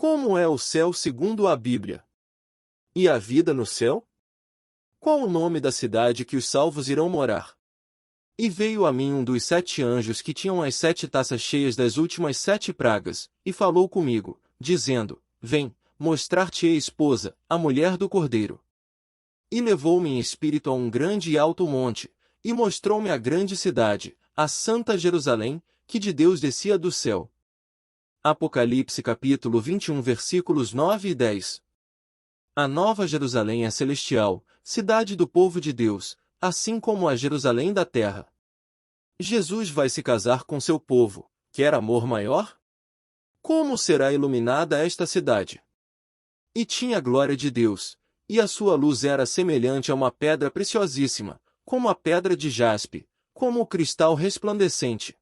Como é o céu segundo a Bíblia? E a vida no céu? Qual o nome da cidade que os salvos irão morar? E veio a mim um dos 7 anjos que tinham as 7 taças cheias das últimas 7 pragas, e falou comigo, dizendo: Vem, mostrar-te-ei a esposa, a mulher do Cordeiro. E levou-me em espírito a um grande e alto monte, e mostrou-me a grande cidade, a Santa Jerusalém, que de Deus descia do céu. Apocalipse capítulo 21 versículos 9 e 10. A Nova Jerusalém é celestial, cidade do povo de Deus, assim como a Jerusalém da terra. Jesus vai se casar com seu povo. Quer amor maior? Como será iluminada esta cidade? E tinha a glória de Deus, e a sua luz era semelhante a uma pedra preciosíssima, como a pedra de jaspe, como o cristal resplandecente.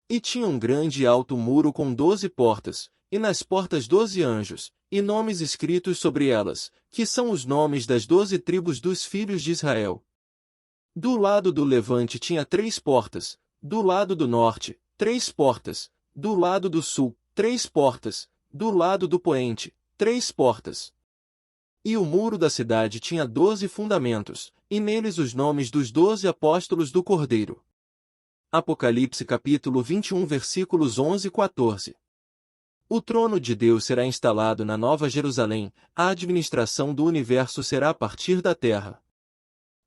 E tinha um grande e alto muro com 12 portas, e nas portas 12 anjos, e nomes escritos sobre elas, que são os nomes das 12 tribos dos filhos de Israel. Do lado do levante tinha 3 portas, do lado do norte, 3 portas, do lado do sul, 3 portas, do lado do poente, 3 portas. E o muro da cidade tinha 12 fundamentos, e neles os nomes dos 12 apóstolos do Cordeiro. Apocalipse capítulo 21 versículos 11 e 14. O trono de Deus será instalado na Nova Jerusalém, a administração do universo será a partir da terra,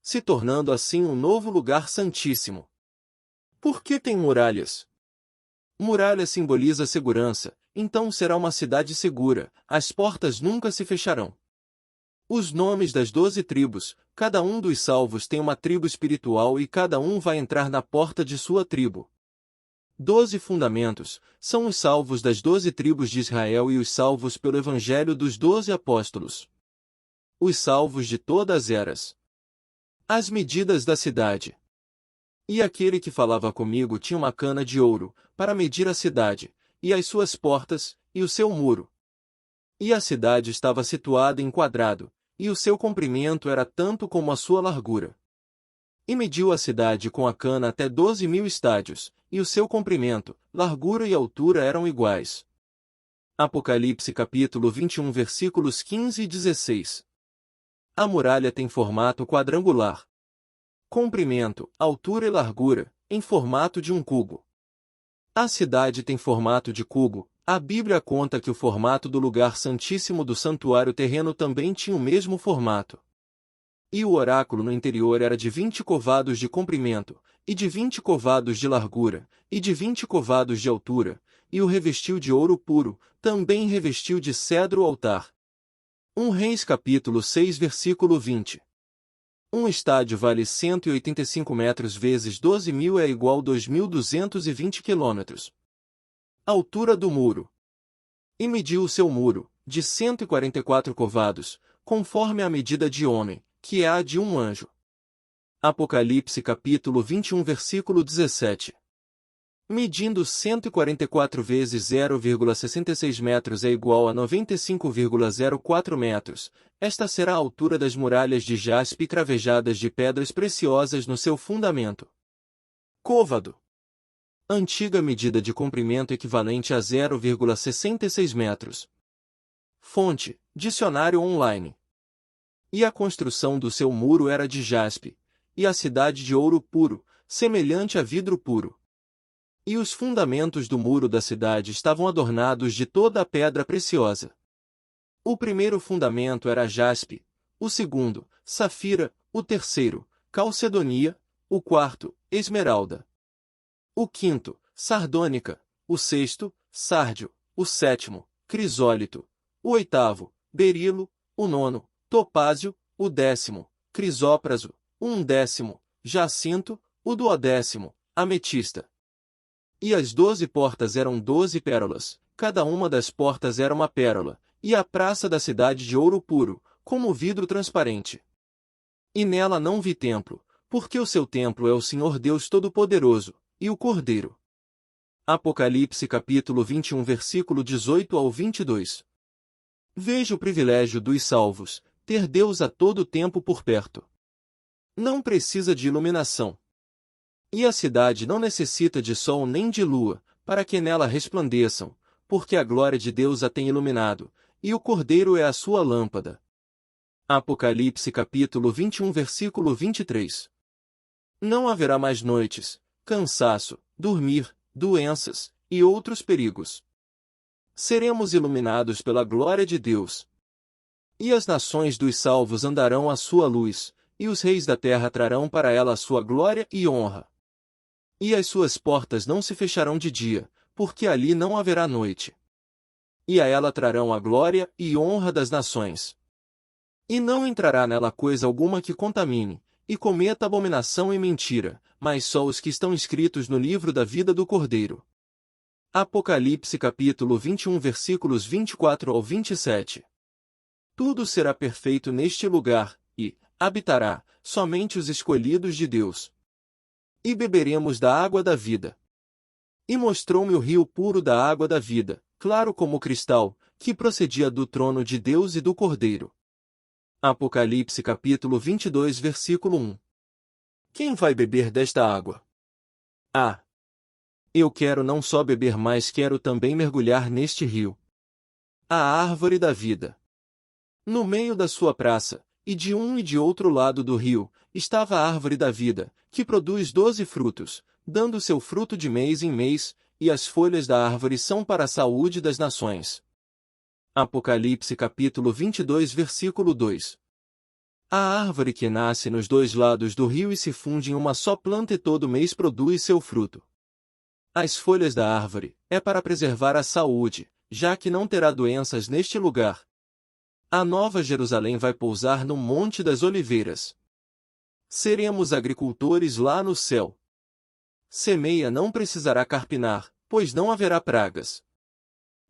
se tornando assim um novo lugar santíssimo. Por que tem muralhas? Muralha simboliza segurança, então será uma cidade segura, as portas nunca se fecharão. Os nomes das 12 tribos, cada um dos salvos tem uma tribo espiritual e cada um vai entrar na porta de sua tribo. 12 fundamentos, são os salvos das 12 tribos de Israel e os salvos pelo evangelho dos 12 apóstolos. Os salvos de todas as eras. As medidas da cidade. E aquele que falava comigo tinha uma cana de ouro, para medir a cidade, e as suas portas, e o seu muro. E a cidade estava situada em quadrado, e o seu comprimento era tanto como a sua largura. E mediu a cidade com a cana até 12.000 estádios, e o seu comprimento, largura e altura eram iguais. Apocalipse capítulo 21 versículos 15 e 16. A muralha tem formato quadrangular. Comprimento, altura e largura, em formato de um cubo. A cidade tem formato de cubo. A Bíblia conta que o formato do lugar santíssimo do santuário terreno também tinha o mesmo formato. E o oráculo no interior era de 20 covados de comprimento, e de 20 covados de largura, e de 20 covados de altura, e o revestiu de ouro puro, também revestiu de cedro o altar. 1 Reis capítulo 6 versículo 20. Um estádio vale 185 metros vezes 12.000 é igual a 2.220 quilômetros. Altura do muro. E mediu o seu muro, de 144 covados, conforme a medida de homem, que é a de um anjo. Apocalipse capítulo 21 versículo 17. Medindo 144 vezes 0,66 metros é igual a 95,04 metros, esta será a altura das muralhas de jaspe cravejadas de pedras preciosas no seu fundamento. Côvado. Antiga medida de comprimento equivalente a 0,66 metros. Fonte, dicionário online. E a construção do seu muro era de jaspe, e a cidade de ouro puro, semelhante a vidro puro. E os fundamentos do muro da cidade estavam adornados de toda a pedra preciosa. O primeiro fundamento era jaspe, o segundo, safira, o terceiro, calcedonia, o quarto, esmeralda. O quinto, sardônica, o sexto, sárdio, o sétimo, crisólito, o oitavo, berilo, o nono, topázio, o 10º, crisópraso, o 11º, jacinto, o 12º, ametista. E as 12 portas eram 12 pérolas, cada uma das portas era uma pérola, e a praça da cidade de ouro puro, como vidro transparente. E nela não vi templo, porque o seu templo é o Senhor Deus Todo-Poderoso, e o Cordeiro. Apocalipse capítulo 21 versículo 18 ao 22. Veja o privilégio dos salvos, ter Deus a todo tempo por perto. Não precisa de iluminação. E a cidade não necessita de sol nem de lua, para que nela resplandeçam, porque a glória de Deus a tem iluminado, e o Cordeiro é a sua lâmpada. Apocalipse capítulo 21 versículo 23. Não haverá mais noites, cansaço, dormir, doenças, e outros perigos. Seremos iluminados pela glória de Deus. E as nações dos salvos andarão à sua luz, e os reis da terra trarão para ela a sua glória e honra. E as suas portas não se fecharão de dia, porque ali não haverá noite. E a ela trarão a glória e honra das nações. E não entrará nela coisa alguma que contamine, e cometa abominação e mentira, mas só os que estão escritos no livro da vida do Cordeiro. Apocalipse capítulo 21 versículos 24 ao 27. Tudo será perfeito neste lugar, e habitará somente os escolhidos de Deus. E beberemos da água da vida. E mostrou-me o rio puro da água da vida, claro como cristal, que procedia do trono de Deus e do Cordeiro. Apocalipse capítulo 22 versículo 1. Quem vai beber desta água? Eu quero não só beber, mas quero também mergulhar neste rio. A árvore da vida. No meio da sua praça, e de um e de outro lado do rio, estava a árvore da vida, que produz 12 frutos, dando seu fruto de mês em mês, e as folhas da árvore são para a saúde das nações. Apocalipse capítulo 22 versículo 2. A árvore que nasce nos dois lados do rio e se funde em uma só planta e todo mês produz seu fruto. As folhas da árvore é para preservar a saúde, já que não terá doenças neste lugar. A Nova Jerusalém vai pousar no Monte das Oliveiras. Seremos agricultores lá no céu. Semeia não precisará carpinar, pois não haverá pragas.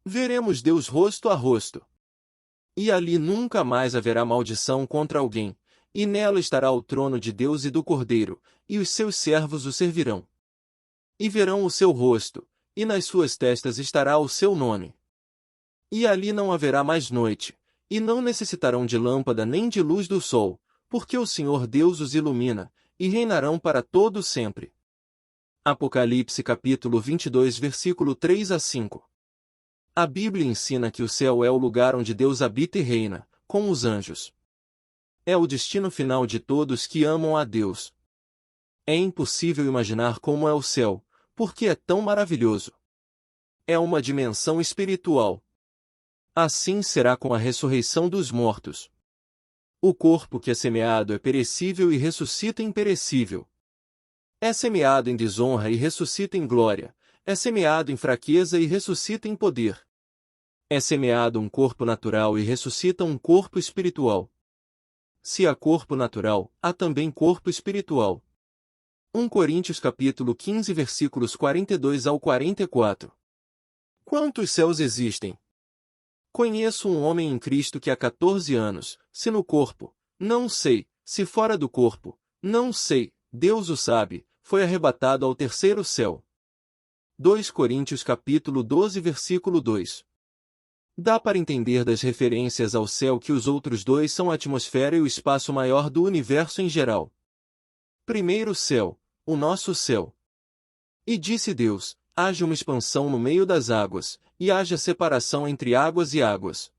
Veremos Deus rosto a rosto. E ali nunca mais haverá maldição contra alguém, e nela estará o trono de Deus e do Cordeiro, e os seus servos o servirão. E verão o seu rosto, e nas suas testas estará o seu nome. E ali não haverá mais noite, e não necessitarão de lâmpada nem de luz do sol, porque o Senhor Deus os ilumina, e reinarão para todo sempre. Apocalipse capítulo 22 versículo 3 a 5. A Bíblia ensina que o céu é o lugar onde Deus habita e reina, com os anjos. É o destino final de todos que amam a Deus. É impossível imaginar como é o céu, porque é tão maravilhoso. É uma dimensão espiritual. Assim será com a ressurreição dos mortos. O corpo que é semeado é perecível e ressuscita imperecível. É semeado em desonra e ressuscita em glória. É semeado em fraqueza e ressuscita em poder. É semeado um corpo natural e ressuscita um corpo espiritual. Se há corpo natural, há também corpo espiritual. 1 Coríntios capítulo 15 versículos 42 ao 44. Quantos céus existem? Conheço um homem em Cristo que há 14 anos, se no corpo, não sei, se fora do corpo, não sei, Deus o sabe, foi arrebatado ao terceiro céu. 2 Coríntios capítulo 12 versículo 2. Dá para entender das referências ao céu que os outros dois são a atmosfera e o espaço maior do universo em geral. Primeiro céu, o nosso céu. E disse Deus, haja uma expansão no meio das águas, e haja separação entre águas e águas.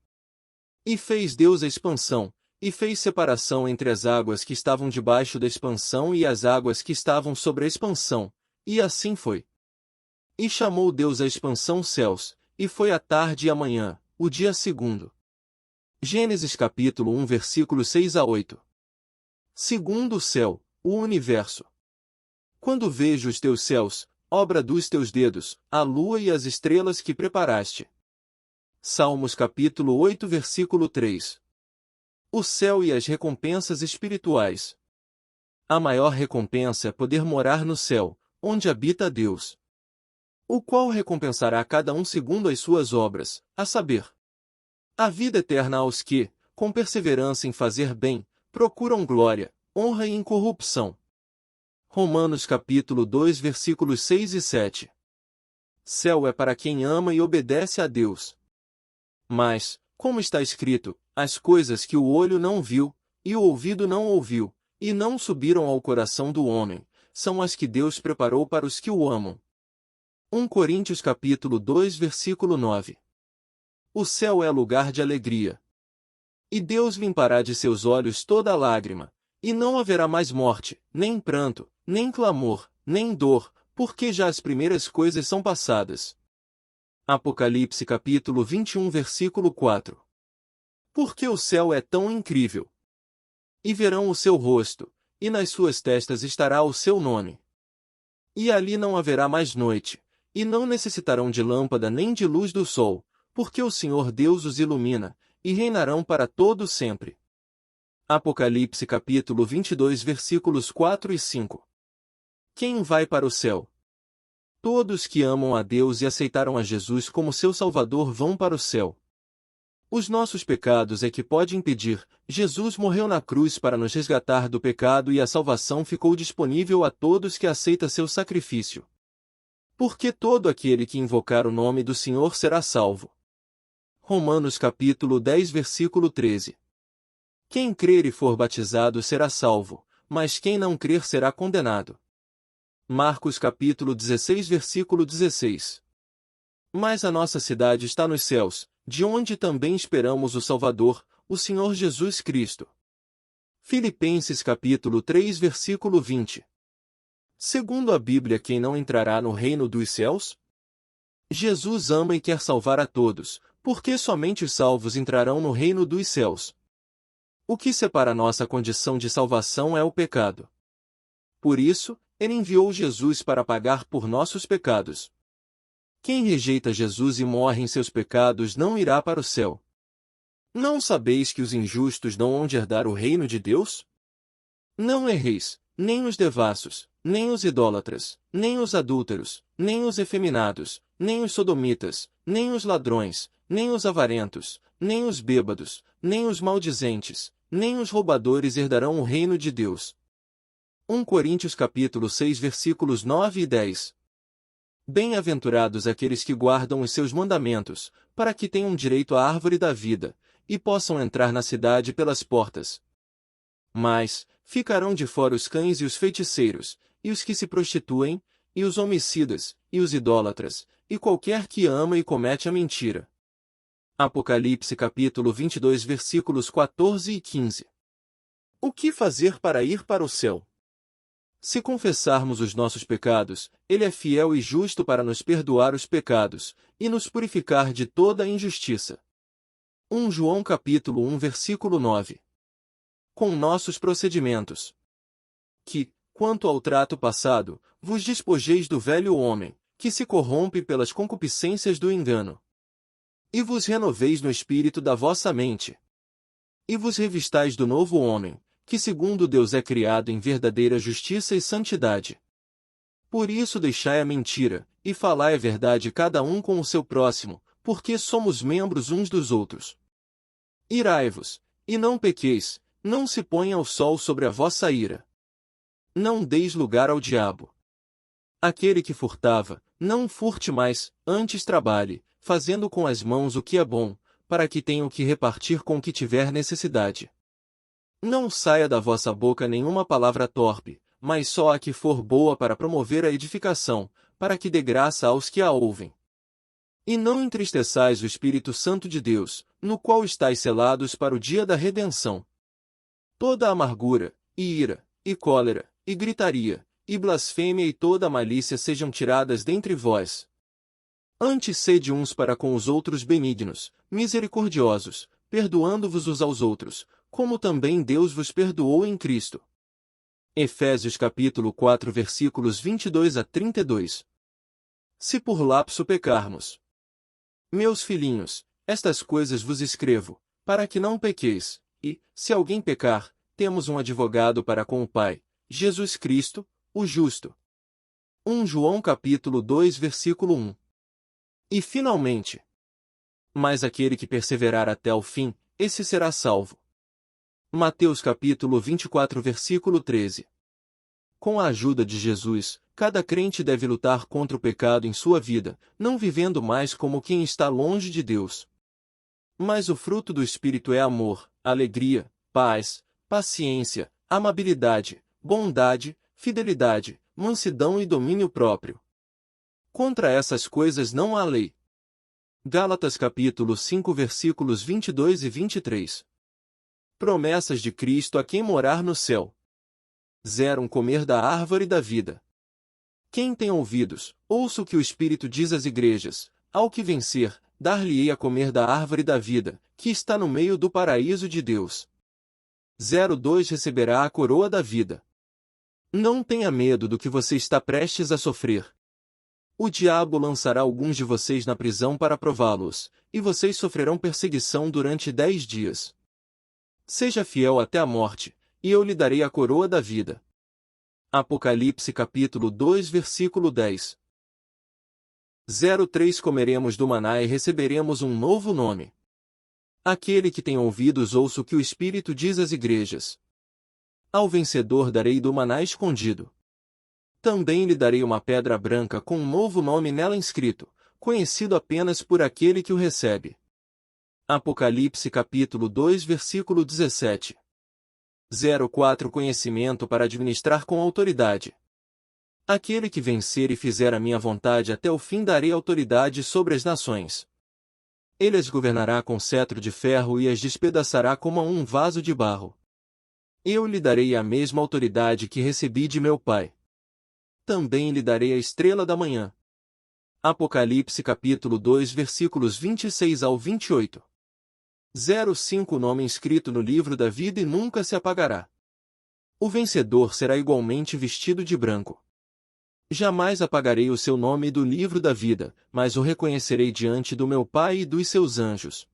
E fez Deus a expansão, e fez separação entre as águas que estavam debaixo da expansão e as águas que estavam sobre a expansão, e assim foi. E chamou Deus a expansão céus, e foi a tarde e a manhã, o dia segundo. Gênesis capítulo 1 versículos 6 a 8. Segundo o céu, o universo. Quando vejo os teus céus, obra dos teus dedos, a lua e as estrelas que preparaste. Salmos capítulo 8 versículo 3. O céu e as recompensas espirituais. A maior recompensa é poder morar no céu, onde habita Deus, o qual recompensará cada um segundo as suas obras, a saber, a vida eterna aos que, com perseverança em fazer bem, procuram glória, honra e incorrupção. Romanos capítulo 2 versículos 6 e 7. Céu é para quem ama e obedece a Deus. Mas, como está escrito, as coisas que o olho não viu, e o ouvido não ouviu, e não subiram ao coração do homem, são as que Deus preparou para os que o amam. 1 Coríntios capítulo 2 versículo 9. O céu é lugar de alegria. E Deus limpará de seus olhos toda lágrima, e não haverá mais morte, nem pranto, nem clamor, nem dor, porque já as primeiras coisas são passadas. Apocalipse capítulo 21 versículo 4. Porque o céu é tão incrível. E verão o seu rosto, e nas suas testas estará o seu nome. E ali não haverá mais noite, e não necessitarão de lâmpada nem de luz do sol, porque o Senhor Deus os ilumina, e reinarão para todo sempre. Apocalipse capítulo 22 versículos 4 e 5. Quem vai para o céu? Todos que amam a Deus e aceitaram a Jesus como seu Salvador vão para o céu. Os nossos pecados é que pode impedir. Jesus morreu na cruz para nos resgatar do pecado e a salvação ficou disponível a todos que aceitam seu sacrifício. Porque todo aquele que invocar o nome do Senhor será salvo. Romanos capítulo 10 versículo 13. Quem crer e for batizado será salvo, mas quem não crer será condenado. Marcos capítulo 16 versículo 16. Mas a nossa cidade está nos céus, de onde também esperamos o Salvador, o Senhor Jesus Cristo. Filipenses capítulo 3 versículo 20. Segundo a Bíblia, quem não entrará no reino dos céus? Jesus ama e quer salvar a todos, porque somente os salvos entrarão no reino dos céus. O que separa nossa condição de salvação é o pecado. Por isso, ele enviou Jesus para pagar por nossos pecados. Quem rejeita Jesus e morre em seus pecados não irá para o céu. Não sabeis que os injustos não hão de herdar o reino de Deus? Não erreis, nem os devassos, nem os idólatras, nem os adúlteros, nem os efeminados, nem os sodomitas, nem os ladrões, nem os avarentos, nem os bêbados, nem os maldizentes, nem os roubadores herdarão o reino de Deus. 1 Coríntios capítulo 6 versículos 9 e 10. Bem-aventurados aqueles que guardam os seus mandamentos, para que tenham direito à árvore da vida, e possam entrar na cidade pelas portas. Mas ficarão de fora os cães e os feiticeiros, e os que se prostituem, e os homicidas, e os idólatras, e qualquer que ama e comete a mentira. Apocalipse capítulo 22 versículos 14 e 15. O que fazer para ir para o céu? Se confessarmos os nossos pecados, Ele é fiel e justo para nos perdoar os pecados, e nos purificar de toda a injustiça. 1 João capítulo 1 versículo 9. Com nossos procedimentos. Que, quanto ao trato passado, vos despojeis do velho homem, que se corrompe pelas concupiscências do engano. E vos renoveis no espírito da vossa mente. E vos revistais do novo homem, que segundo Deus é criado em verdadeira justiça e santidade. Por isso deixai a mentira, e falai a verdade cada um com o seu próximo, porque somos membros uns dos outros. Irai-vos, e não pequeis, não se ponha o sol sobre a vossa ira. Não deis lugar ao diabo. Aquele que furtava, não furte mais, antes trabalhe, fazendo com as mãos o que é bom, para que tenha o que repartir com o que tiver necessidade. Não saia da vossa boca nenhuma palavra torpe, mas só a que for boa para promover a edificação, para que dê graça aos que a ouvem. E não entristeçais o Espírito Santo de Deus, no qual estáis selados para o dia da redenção. Toda amargura, e ira, e cólera, e gritaria, e blasfêmia e toda malícia sejam tiradas dentre vós. Antes sede uns para com os outros benignos, misericordiosos, perdoando-vos uns aos outros, como também Deus vos perdoou em Cristo. Efésios capítulo 4 versículos 22 a 32. Se por lapso pecarmos. Meus filhinhos, estas coisas vos escrevo, para que não pequeis, e, se alguém pecar, temos um advogado para com o Pai, Jesus Cristo, o justo. 1 João capítulo 2 versículo 1. E finalmente, mas aquele que perseverar até ao fim, esse será salvo. Mateus capítulo 24 versículo 13. Com a ajuda de Jesus, cada crente deve lutar contra o pecado em sua vida, não vivendo mais como quem está longe de Deus. Mas o fruto do Espírito é amor, alegria, paz, paciência, amabilidade, bondade, fidelidade, mansidão e domínio próprio. Contra essas coisas não há lei. Gálatas capítulo 5 versículos 22 e 23. Promessas de Cristo a quem morar no céu. 0 Comer da árvore da vida. Quem tem ouvidos, ouça o que o Espírito diz às igrejas. Ao que vencer, dar-lhe-ei a comer da árvore da vida, que está no meio do paraíso de Deus. 2 Receberá a coroa da vida. Não tenha medo do que você está prestes a sofrer. O diabo lançará alguns de vocês na prisão para prová-los, e vocês sofrerão perseguição durante 10 dias. Seja fiel até a morte, e eu lhe darei a coroa da vida. Apocalipse capítulo 2 versículo 10. 03 Comeremos do maná e receberemos um novo nome. Aquele que tem ouvidos ouça o que o Espírito diz às igrejas. Ao vencedor darei do maná escondido. Também lhe darei uma pedra branca com um novo nome nela inscrito, conhecido apenas por aquele que o recebe. Apocalipse capítulo 2 versículo 17. 04 Conhecimento para administrar com autoridade. Aquele que vencer e fizer a minha vontade até o fim darei autoridade sobre as nações. Ele as governará com cetro de ferro e as despedaçará como a um vaso de barro. Eu lhe darei a mesma autoridade que recebi de meu Pai. Também lhe darei a estrela da manhã. Apocalipse capítulo 2 versículos 26 ao 28. 05 Nome inscrito no livro da vida e nunca se apagará. O vencedor será igualmente vestido de branco. Jamais apagarei o seu nome do livro da vida, mas o reconhecerei diante do meu Pai e dos seus anjos.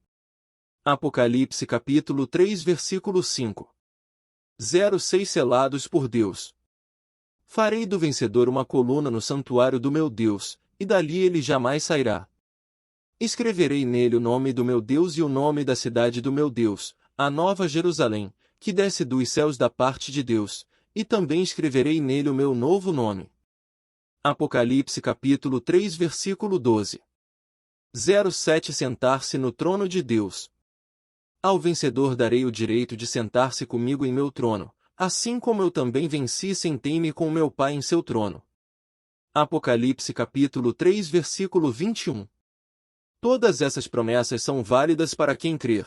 Apocalipse capítulo 3 versículo 5. 06 Selados por Deus. Farei do vencedor uma coluna no santuário do meu Deus, e dali ele jamais sairá. Escreverei nele o nome do meu Deus e o nome da cidade do meu Deus, a Nova Jerusalém, que desce dos céus da parte de Deus, e também escreverei nele o meu novo nome. Apocalipse capítulo 3 versículo 12. 07 Sentar-se no trono de Deus. Ao vencedor darei o direito de sentar-se comigo em meu trono, assim como eu também venci e sentei-me com meu Pai em seu trono. Apocalipse capítulo 3 versículo 21. Todas essas promessas são válidas para quem crer.